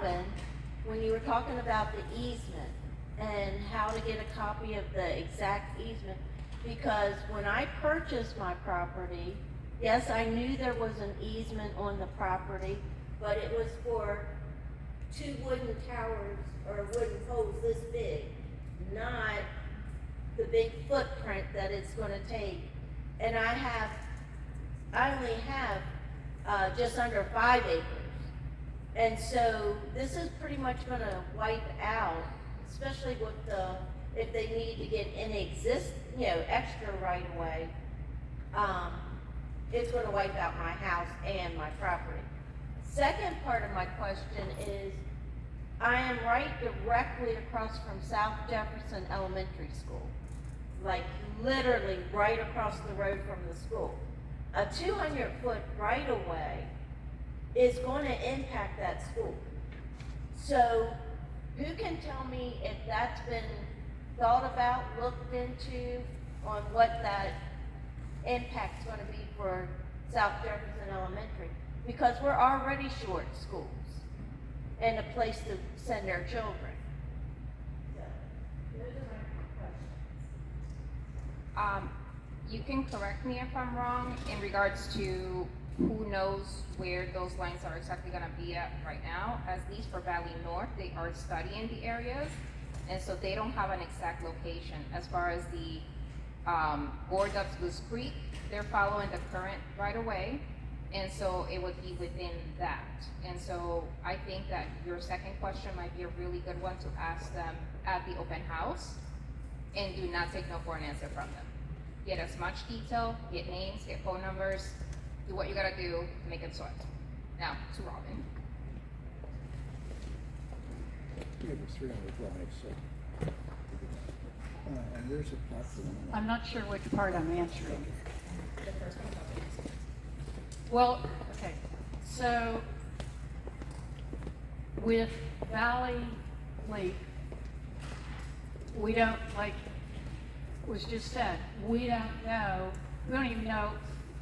Robin when you were talking about the easement and how to get a copy of the exact easement, because when I purchased my property, yes, I knew there was an easement on the property, but it was for 2 wooden towers or wooden poles this big, not the big footprint that it's gonna take. And I only have just under 5 acres. And so this is pretty much gonna wipe out, especially with if they need to get any extra right of way, it's gonna wipe out my house and my property. Second part of my question is, I am right directly across from South Jefferson Elementary School, like literally right across the road from the school. A 200-foot right of way is going to impact that school. So who can tell me if that's been thought about, looked into, on what that impact's going to be for South Jefferson Elementary? Because we're already short schools and a place to send their children. So, those are my questions. You can correct me if I'm wrong in regards to who knows where those lines are exactly gonna be at right now. At least for Valley North, they are studying the areas, and so they don't have an exact location. As far as the Gordup Goose Creek, they're following the current right away, and so it would be within that. And so I think that your second question might be a really good one to ask them at the open house, and do not take no for an answer from them. Get as much detail, get names, get phone numbers, do what you gotta do to make it sort. Now, to Robin. Yeah, there's 300 drives, so. And there's a platform. I'm not sure which part I'm answering. The first one. Well, okay, so with Valley Lake, we don't, like was just said, we don't even know,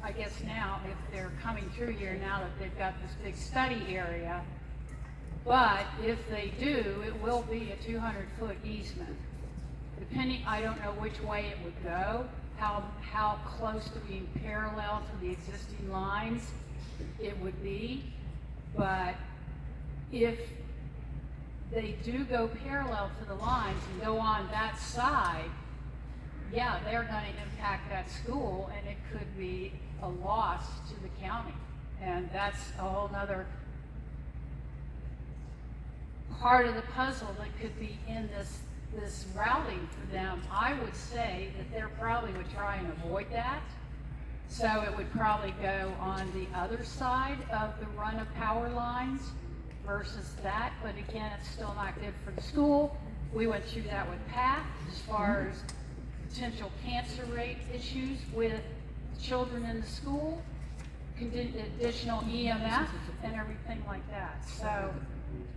I guess now, if they're coming through here now that they've got this big study area. But if they do, it will be a 200-foot easement. Depending, I don't know which way it would go, how close to being parallel to the existing lines it would be. But if they do go parallel to the lines and go on that side, yeah, they're going to impact that school, and it could be a loss to the county. And that's a whole nother part of the puzzle that could be in this routing for them. I would say that they probably would try and avoid that. So it would probably go on the other side of the run of power lines versus that. But again, it's still not good for the school. We went through that with Pat as far as potential cancer rate issues with children in the school, additional EMF and everything like that. So,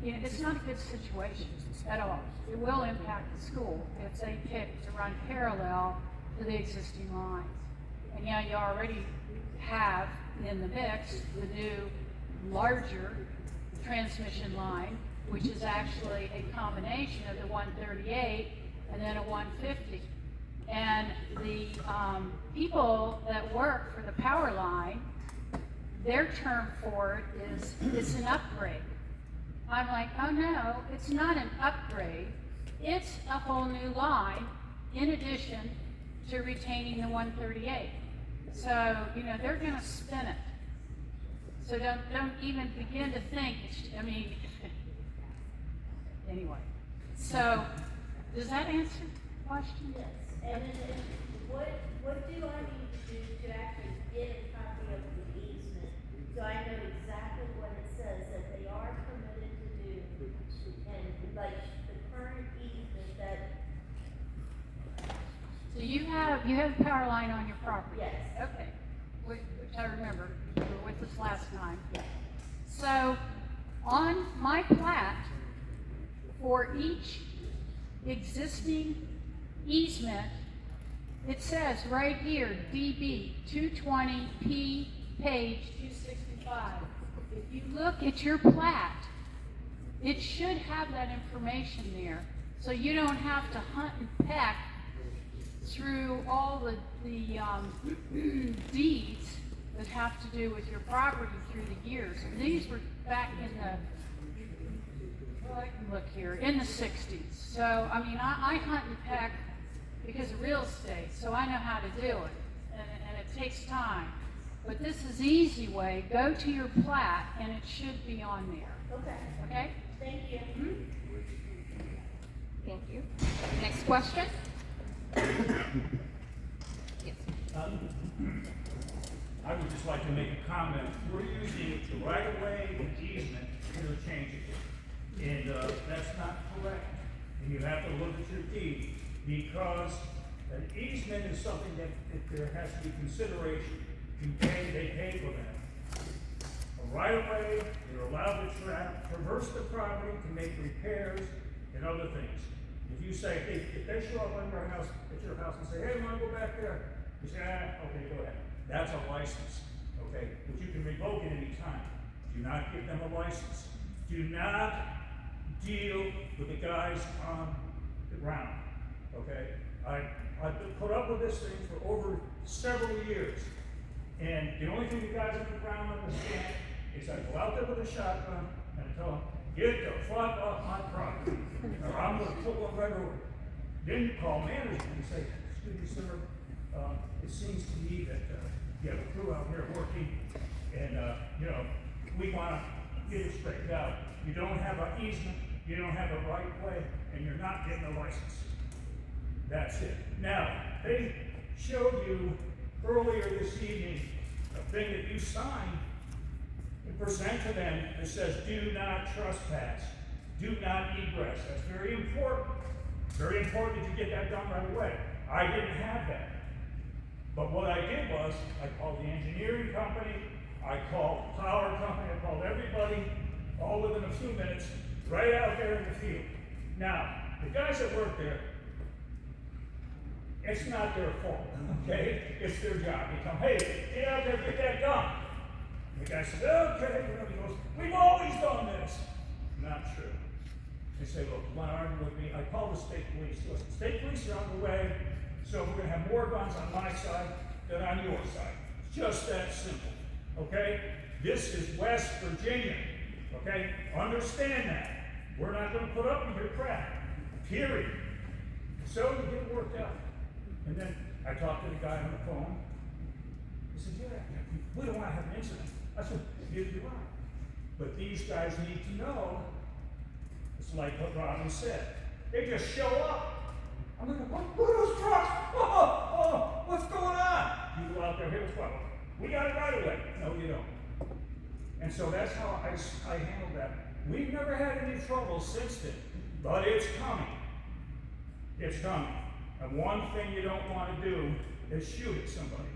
you know, it's not a good situation at all. It will impact the school if they pick to run parallel to the existing lines. And yeah, you already have in the mix the new larger transmission line, which is actually a combination of the 138 and then a 150. And the people that work for the power line, their term for it is it's an upgrade. I'm like, oh no, it's not an upgrade. It's a whole new line in addition to retaining the 138. So, you know, they're going to spin it. So don't even begin to think, anyway. So, does that answer the question? Yes. And then what do I need to do to actually get a copy of the easement? So I know exactly what it says that they are permitted to do, and like the current easement that. So you have the power line on your property? Yes. Okay, which I remember, you were with us last time. So on my plat, for each existing easement, it says right here, DB 220P page 265. If you look at your plat, it should have that information there, so you don't have to hunt and peck through all the deeds that have to do with your property through the years. And these were back in the, well, I can look here, in the 60s. So, I mean, I hunt and peck because of real estate, so I know how to do it, and it takes time. But this is the easy way. Go to your plat, and it should be on there. Okay, Okay? thank you. Thank you. Next question? Yes. I would just like to make a comment. We're using the right-of-way and easement interchangeably. And that's not correct. And you have to look at your deed, because an easement is something that there has to be consideration. They pay for that. A right-of-way, they're allowed to traverse the property to make repairs and other things. If you say, if they show up at your house and say, hey, I want to go back there, you say, okay, go ahead. That's a license, okay? But you can revoke it any time. Do not give them a license. Do not deal with the guys on the ground, okay? I've been put up with this thing for over several years. And the only thing the guys on the ground understand is I go out there with a shotgun and I tell them, get the fuck off my property, or I'm gonna put one right over. Then you call management and say, excuse me, sir, it seems to me that you have a crew out here working, and we wanna get it straightened out. You don't have an easement, you don't have a right way, and you're not getting a license. That's it. Now, they showed you earlier this evening a thing that you signed and present to them that says, do not trespass, do not egress. That's very important. Very important that you get that done right away. I didn't have that. But what I did was, I called the engineering company, I called the power company, I called everybody, all within a few minutes, right out there in the field. Now, the guys that work there, it's not their fault, okay? It's their job. They come, hey, get out there, get that done. And the guy said, okay. He goes, we've always done this. Not true. They say, look, you want to argue with me? I called the state police. Listen, state police are on the way, so we're going to have more guns on my side than on your side. It's just that simple, okay? This is West Virginia, okay? Understand that. We're not going to put up with your crap, period. So we get it worked out. And then I talked to the guy on the phone. He said, yeah, we don't want to have an incident. I said, neither do I. But these guys need to know, it's like what Robin said. They just show up. I'm like, what are those trucks? Oh, what's going on? You go out there, here's what? We got it right away. No, you don't. And so that's how I handled that. We've never had any trouble since then, but it's coming. It's coming. And one thing you don't want to do is shoot at somebody.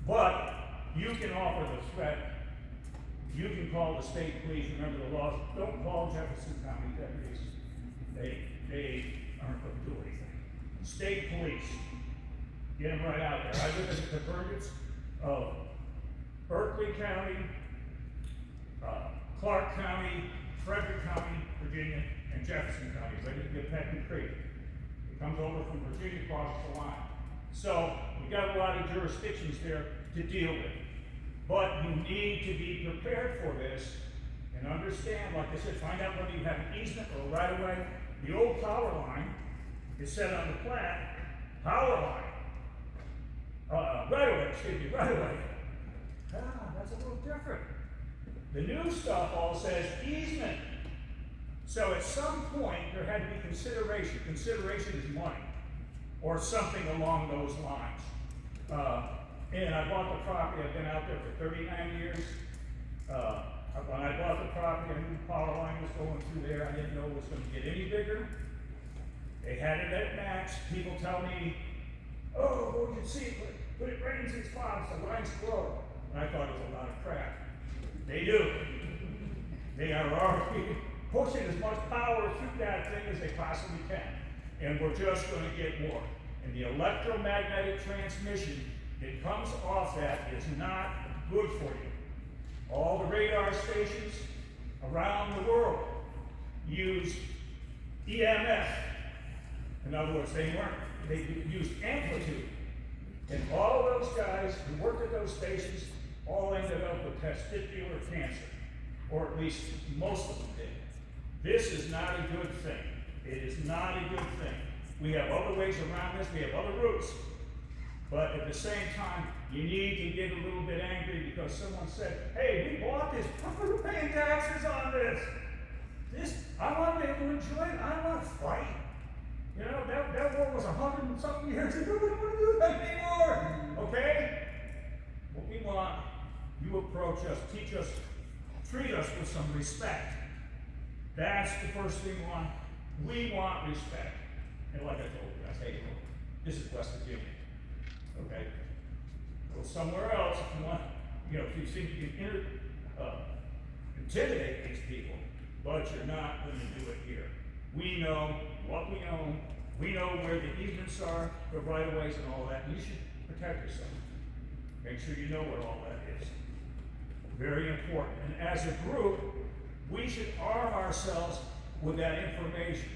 But you can offer the threat. You can call the state police. Remember the laws. Don't call Jefferson County deputies. They aren't going to do anything. State police. Get them right out there. I live in the convergence of Berkeley County, Clark County, Frederick County, Virginia, and Jefferson County, ready to get Peckham Creek. Comes over from Virginia across the line. So we got a lot of jurisdictions there to deal with. But you need to be prepared for this and understand, like I said, find out whether you have an easement or a right of way. The old power line is set on the plat, power line. Right of way, excuse me, right of way. That's a little different. The new stuff all says easement. So at some point, there had to be consideration. Consideration is money, or something along those lines. And I bought the property. I've been out there for 39 years. When I bought the property, I knew the power line was going through there. I didn't know it was going to get any bigger. They had it at max. People tell me, oh, you can see it, but it rains in spots, the lines grow. And I thought it was a lot of crap. They do. They are already pushing as much power through that thing as they possibly can. And we're just going to get more. And the electromagnetic transmission that comes off that is not good for you. All the radar stations around the world used EMF. In other words, they used amplitude. And all of those guys who worked at those stations all ended up with testicular cancer, or at least most of them did. This is not a good thing. It is not a good thing. We have other ways around this, we have other routes. But at the same time, you need to get a little bit angry because someone said, hey, we bought this, we're paying taxes on this. I want to be able to enjoy it, I don't want to fight. You know, that war was 100 and something years ago, we don't want to do that anymore, okay? What we want, you approach us, teach us, treat us with some respect. That's the first thing we want. We want respect. And like I told you, I say, this is West Virginia, okay? Go somewhere else if you want, if you think you can intimidate these people, but you're not going to do it here. We know what we own, we know where the easements are, the right-of-ways and all that, and you should protect yourself. Make sure you know where all that is. Very important. And as a group, we should arm ourselves with that information.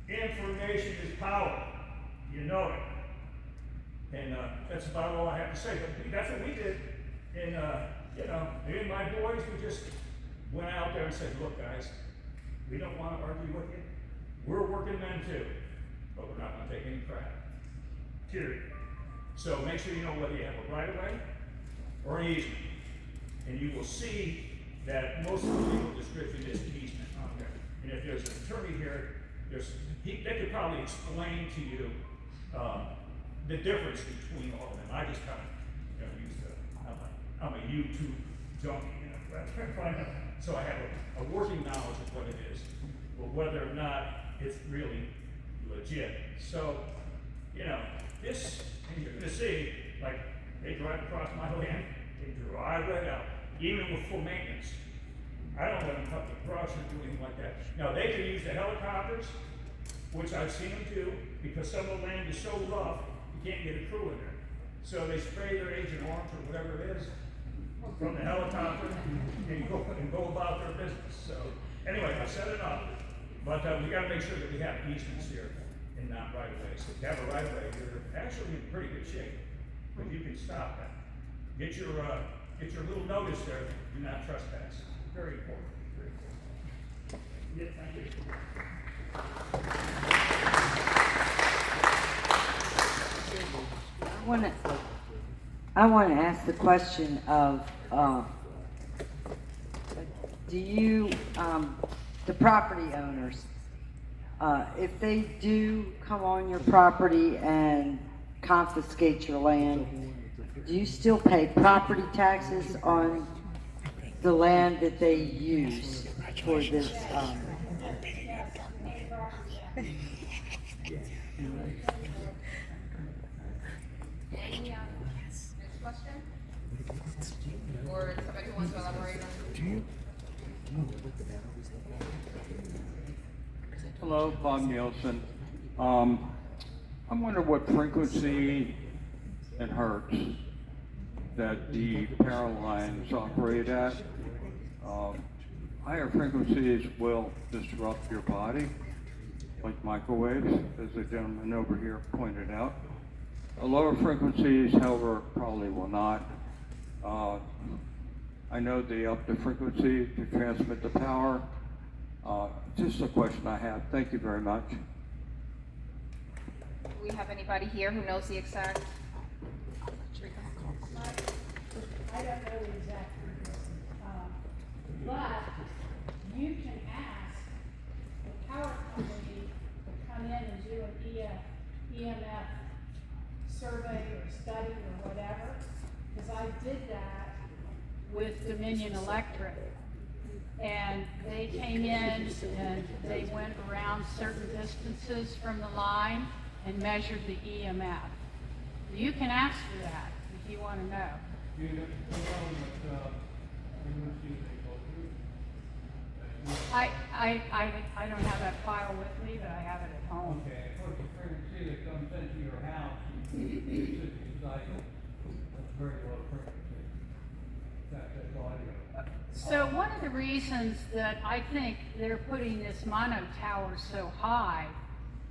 Information is power. You know it. And that's about all I have to say. But that's what we did. And, me and my boys, we just went out there and said, look, guys, we don't want to argue with you. We're working men too, but we're not going to take any crap. Period. So make sure you know whether you have a right-of-way or an easement. And you will see that most of the legal description is easement on there. And if there's an attorney here, they could probably explain to you the difference between all of them. I just kind of use I'm a YouTube junkie, so I have a working knowledge of what it is, but whether or not it's really legit. So, this, and you're going to see, like, they drive across my land, they drive right out, even with full maintenance. I don't let them cut the brush or do anything like that. Now, they can use the helicopters, which I've seen them do, because some of the land is so rough, you can't get a crew in there. So they spray their Agent Orange or whatever it is from the helicopter and go about their business. So anyway, I set it up, but we got to make sure that we have easements here and not right-of-ways. So if you have a right-of-way, you're actually in pretty good shape, but you can stop that. Get your little notice there. Do not trespass. Very important. Very important. Yeah, thank you. I want to ask the question of, do you, the property owners, if they do come on your property and confiscate your land, do you still pay property taxes on the land that they use for this? Next question? Or somebody who wants to elaborate on? Hello, Bob Nielsen. I wonder what frequency it hurts that the power lines operate at. Higher frequencies will disrupt your body, like microwaves, as the gentleman over here pointed out. Lower frequencies, however, probably will not. I know they up the frequency to transmit the power. Just a question I have. Thank you very much. Do we have anybody here who knows the exact? I don't know the exact frequency, but you can ask the power company to come in and do an EMF survey or study or whatever, because I did that with Dominion Electric. And they came in and they went around certain distances from the line and measured the EMF. You can ask for that if you want to know. I don't have that file with me, but I have it at home. Okay, what's the frequency that comes into your house and sits inside it? That's very low frequency. That's all I know. So one of the reasons that I think they're putting this mono tower so high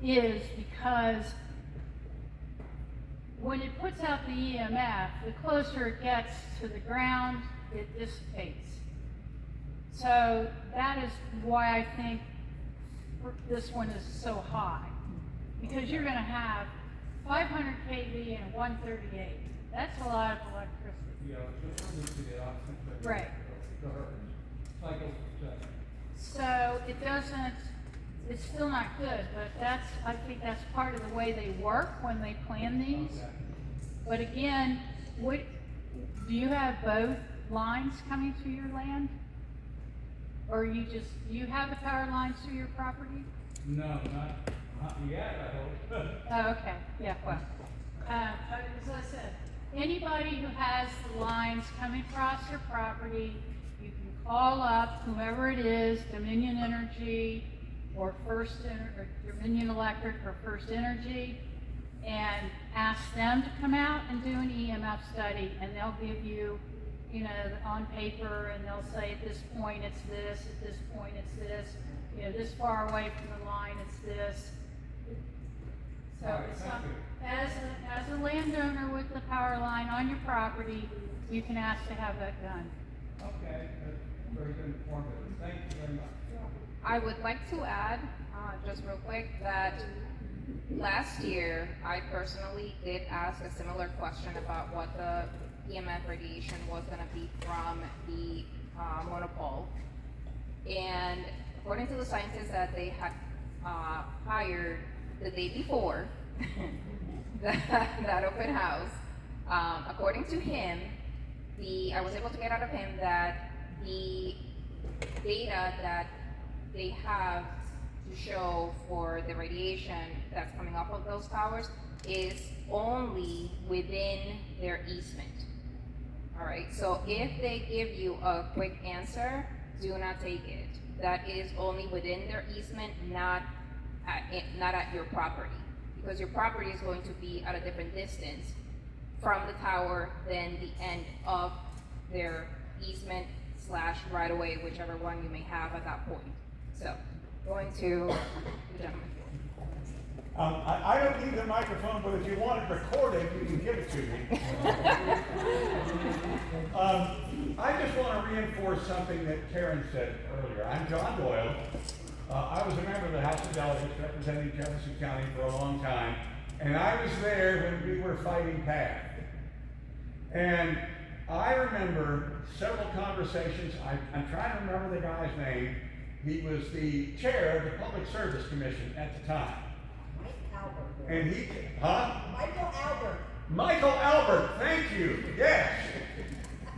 is because when it puts out the EMF, the closer it gets to the ground, it dissipates. So that is why I think this one is so high. Because you're gonna have 500 kV and 138. That's a lot of electricity. Yeah, it's just to get off. Right. Cycle set. So it doesn't, it's still not good, but that's, I think that's part of the way they work when they plan these. Okay. But again, what, do you have both lines coming through your land? Or you just, do you have the power lines through your property? No, not yet, I hope. Oh, okay, yeah, well, as I said, anybody who has the lines coming across their property, you can call up whoever it is, Dominion Energy or or Dominion Electric or First Energy, and ask them to come out and do an EMF study, and they'll give you, you know, on paper, and they'll say at this point it's this, at this point it's this, you know, this far away from the line it's this. So All right, it's thank not, you. as a landowner with the power line on your property, you can ask to have that done. Okay, that's very good informative. Thank you very much. I would like to add, just real quick, that last year, I personally did ask a similar question about what the EMF radiation was gonna be from the monopole. And according to the scientist that they had hired the day before that open house, according to him, I was able to get out of him that the data that they have to show for the radiation that's coming off of those towers is only within their easement. All right, so if they give you a quick answer, do not take it. That is only within their easement, not at your property, because your property is going to be at a different distance from the tower than the end of their easement / right away, whichever one you may have at that point. So, going to the gentleman. I don't need the microphone, but if you want it recorded, you can give it to me. I just want to reinforce something that Karen said earlier. I'm John Doyle. I was a member of the House of Delegates representing Jefferson County for a long time, and I was there when we were fighting PATH. And I remember several conversations. I'm trying to remember the guy's name. He was the chair of the Public Service Commission at the time. And he, Michael Albert, thank you, yes.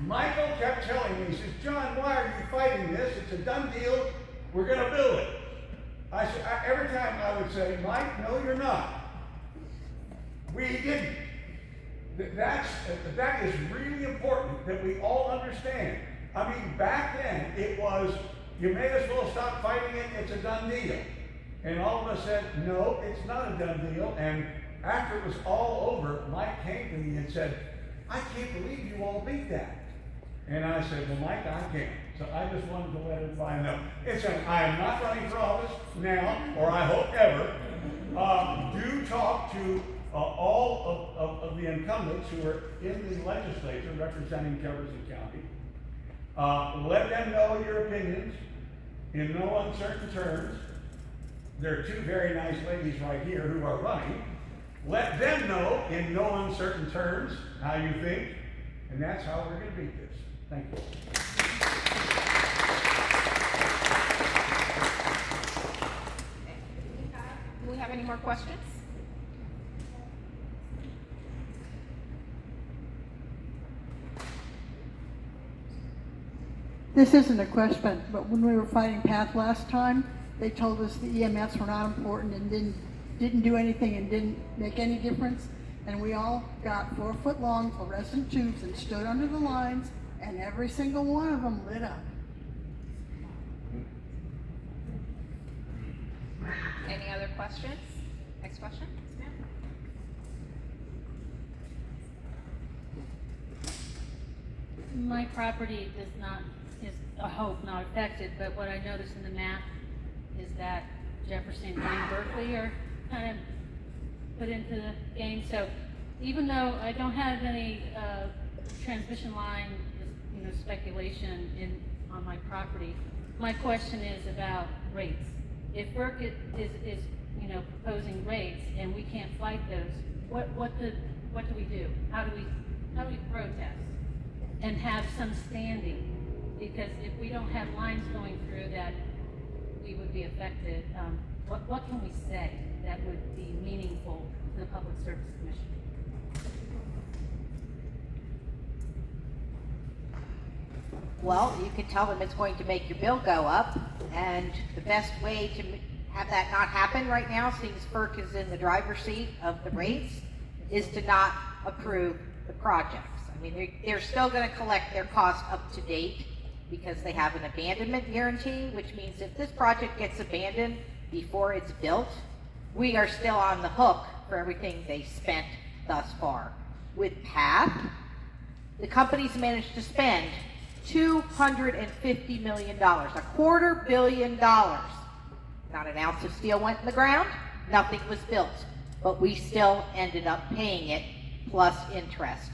Michael kept telling me, he says, John, why are you fighting this? It's a done deal, we're gonna build it. I said, every time I would say, Mike, no you're not. We didn't. That is really important that we all understand. I mean, back then, it was, you may as well stop fighting it, it's a done deal. And all of us said, no, it's not a done deal. And after it was all over, Mike came to me and said, I can't believe you all beat that. And I said, well, Mike, I can't. So I just wanted to let everybody know. I am not running for office now, or I hope ever. Do talk to all of the incumbents who are in the legislature representing Jefferson County. Let them know your opinions in no uncertain terms. There are two very nice ladies right here who are running. Let them know in no uncertain terms how you think, and that's how we're going to beat this. Thank you. Do we have any more questions? This isn't a question, but when we were fighting PATH last time, they told us the EMFs were not important and didn't do anything and didn't make any difference. And we all got 4-foot-long fluorescent tubes and stood under the lines, and every single one of them lit up. Any other questions? Next question? Yes, ma'am. My my property is, I hope, not affected, but what I noticed in the map is that Jefferson and Berkeley are kind of put into the game. So even though I don't have any transmission line, speculation on my property, my question is about rates. If FERC is proposing rates and we can't fight those, what do we do? How do we protest and have some standing? Because if we don't have lines going through that we would be affected, what can we say that would be meaningful to the Public Service Commission? Well, you can tell them it's going to make your bill go up, and the best way to have that not happen right now, since FERC is in the driver's seat of the rates, is to not approve the projects. I mean, they're still going to collect their cost up to date because they have an abandonment guarantee, which means if this project gets abandoned before it's built, we are still on the hook for everything they spent thus far. With PATH, the companies managed to spend $250 million, $250 million. Not an ounce of steel went in the ground, nothing was built, but we still ended up paying it plus interest.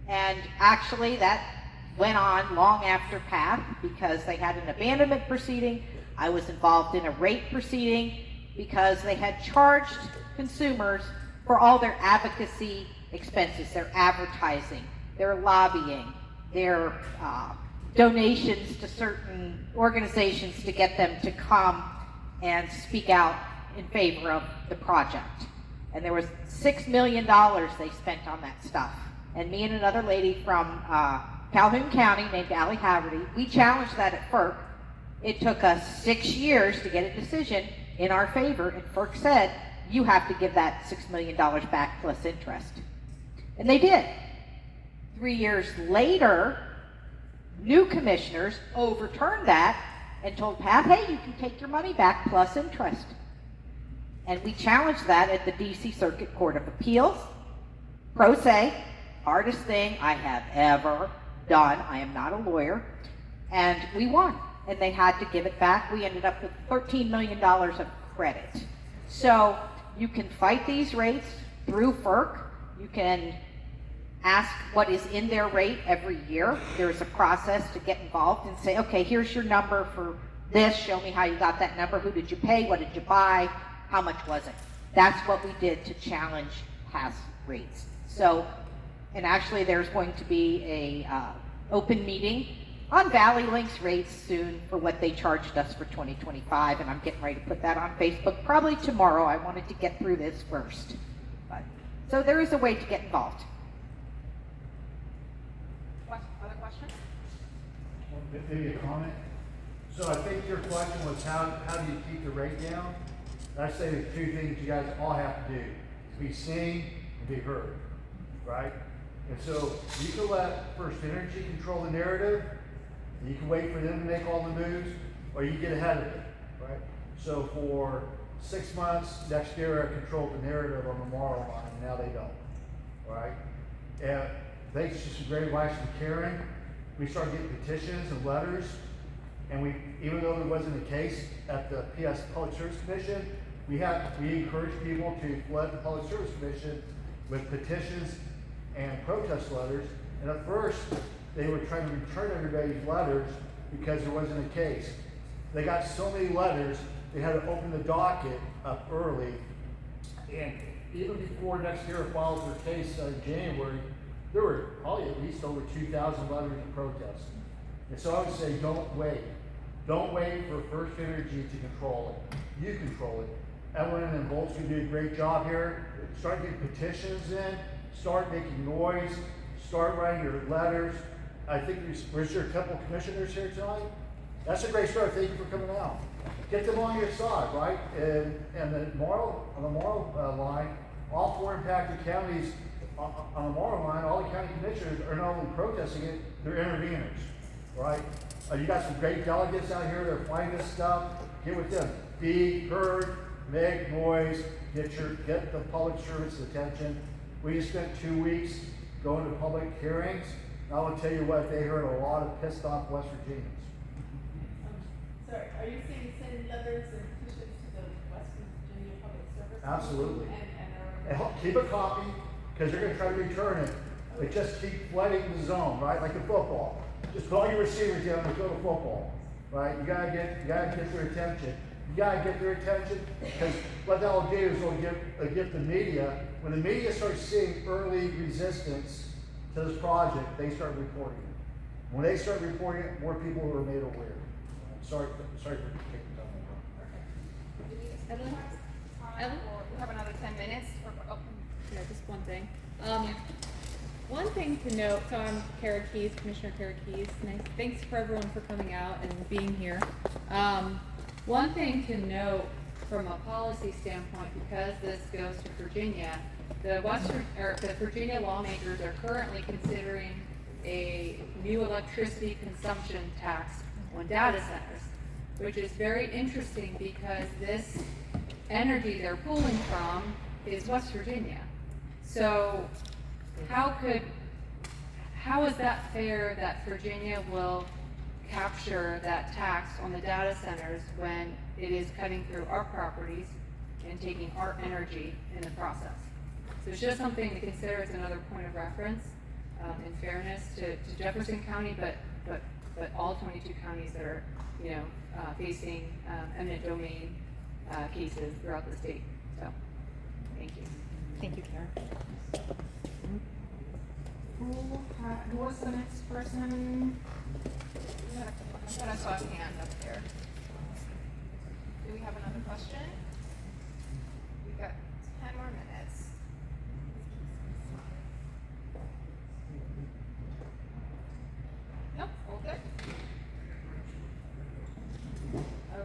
And actually that went on long after PATH because they had an abandonment proceeding. I was involved in a rate proceeding because they had charged consumers for all their advocacy expenses, their advertising, their lobbying, their donations to certain organizations to get them to come and speak out in favor of the project. And there was $6 million they spent on that stuff. And me and another lady from Calhoun County named Allie Haverty, we challenged that at FERC. It took us 6 years to get a decision in our favor, and FERC said, you have to give that $6 million back plus interest. And they did. 3 years later, new commissioners overturned that and told PATH, hey, you can take your money back plus interest. And we challenged that at the DC Circuit Court of Appeals. Pro se, hardest thing I have ever done. I am not a lawyer. And we won. And they had to give it back. We ended up with $13 million of credit. So you can fight these rates through FERC. You can ask what is in their rate every year. There's a process to get involved and say, okay, here's your number for this. Show me how you got that number. Who did you pay? What did you buy? How much was it? That's what we did to challenge past rates. So, and actually there's going to be a open meeting on Valley Link's rates soon for what they charged us for 2025, and I'm getting ready to put that on Facebook probably tomorrow. I wanted to get through this first. But, so there is a way to get involved. Other questions? Maybe a comment. So I think your question was how do you keep the rate down? I say there's two things you guys all have to do: be seen and be heard, right? And so you can let First Energy control the narrative. You can wait for them to make all the moves, or you get ahead of it, right? So for 6 months, NextEra controlled the narrative on the Morrow line, and now they don't, right? And thanks to some great advice from Karen, we started getting petitions and letters, and we, even though there wasn't a case at the PS Public Service Commission, we encouraged people to flood the Public Service Commission with petitions and protest letters. And at first, they were trying to return everybody's letters because there wasn't a case. They got so many letters, they had to open the docket up early. And even before NextEra filed their case in January, there were probably at least over 2,000 letters of protest. And so I would say, don't wait. Don't wait for First Energy to control it. You control it. Evelyn and Volt's can do a great job here. Start getting petitions in, start making noise, start writing your letters. I think where's your couple commissioners here tonight? That's a great start. Thank you for coming out. Get them on your side, right? And on the Morrow line, all 4 impacted counties on the Morrow line, all the county commissioners are not only protesting it, they're interveners, right? You got some great delegates out here that are fighting this stuff. Get with them. Be heard, make noise, get the public service attention. We just spent 2 weeks going to public hearings And I will tell you what, they heard a lot of pissed off West Virginians. Sorry, are you saying send letters and petitions to the West Virginia Public Service? Absolutely. And And keep a copy, because they're gonna try to return it, but just keep flooding the zone, right, like in football. Just put all your receivers down and throw the football, right? You gotta get their attention. You gotta get their attention, because what that'll do is it'll give the media, when the media starts seeing early resistance to this project, they start reporting it. When they start reporting it, more people are made aware. Sorry for taking time. Ellen, we have another 10 minutes for, Yeah, just one thing. One thing to note, so I'm Kara Keys, Commissioner Kara Keys. Nice. Thanks for everyone for coming out and being here. One thing to note from a policy standpoint, because this goes to Virginia, the Virginia lawmakers are currently considering a new electricity consumption tax on data centers, which is very interesting because this energy they're pulling from is West Virginia. So how is that fair that Virginia will capture that tax on the data centers when it is cutting through our properties and taking our energy in the process? So it's just something to consider as another point of reference in fairness to Jefferson County, but all 22 counties that are, facing eminent domain cases throughout the state. So, thank you. thank you, Karen. Who was the next person? I thought I saw a hand up there. Do we have another question? We've got 10 more minutes. Nope, all good.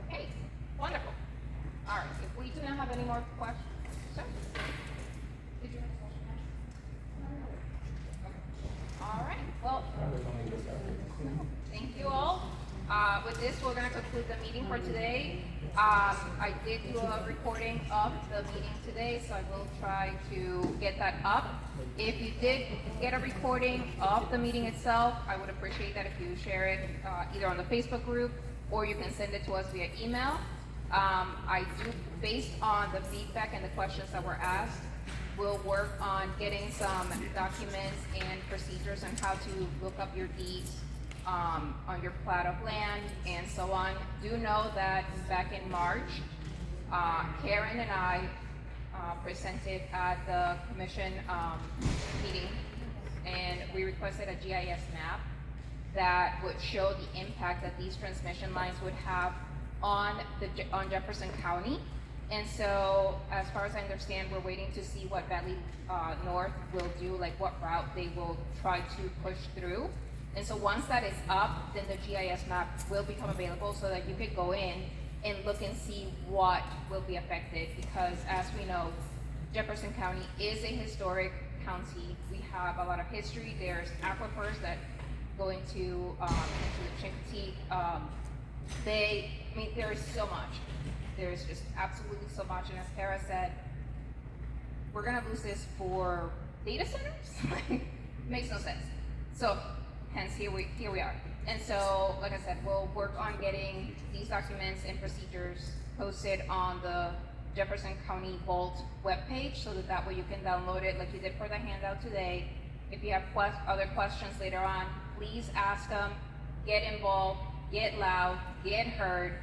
Okay, wonderful. All right, if we do not have any more questions, sir? Did you have a question? All right, well, thank you all. With this, we're gonna conclude the meeting for today. I did do a recording of the meeting today, so I will try to get that up. If you did get a recording of the meeting itself, I would appreciate that if you share it either on the Facebook group or you can send it to us via email. I do, based on the feedback and the questions that were asked, we'll work on getting some documents and procedures on how to look up your deeds on your plat of land and so on. Do know that back in March, Karen and I presented at the commission meeting, and we requested a GIS map that would show the impact that these transmission lines would have on Jefferson County. And so, as far as I understand, we're waiting to see what Valley North will do, like what route they will try to push through. And so once that is up, then the GIS map will become available so that you could go in and look and see what will be affected. Because as we know, Jefferson County is a historic county. We have a lot of history. There's aquifers that go into the Chincoteague Bay. I mean, there is so much. There's just absolutely so much. And as Kara said, we're gonna lose this for data centers? Like, makes no sense. So, hence here we are. And so, like I said, we'll work on getting these documents and procedures posted on the Jefferson County Vault webpage so that way you can download it like you did for the handout today. If you have other questions later on, please ask them, get involved, get loud, get heard.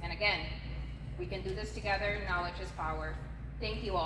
And again, we can do this together. Knowledge is power. Thank you all.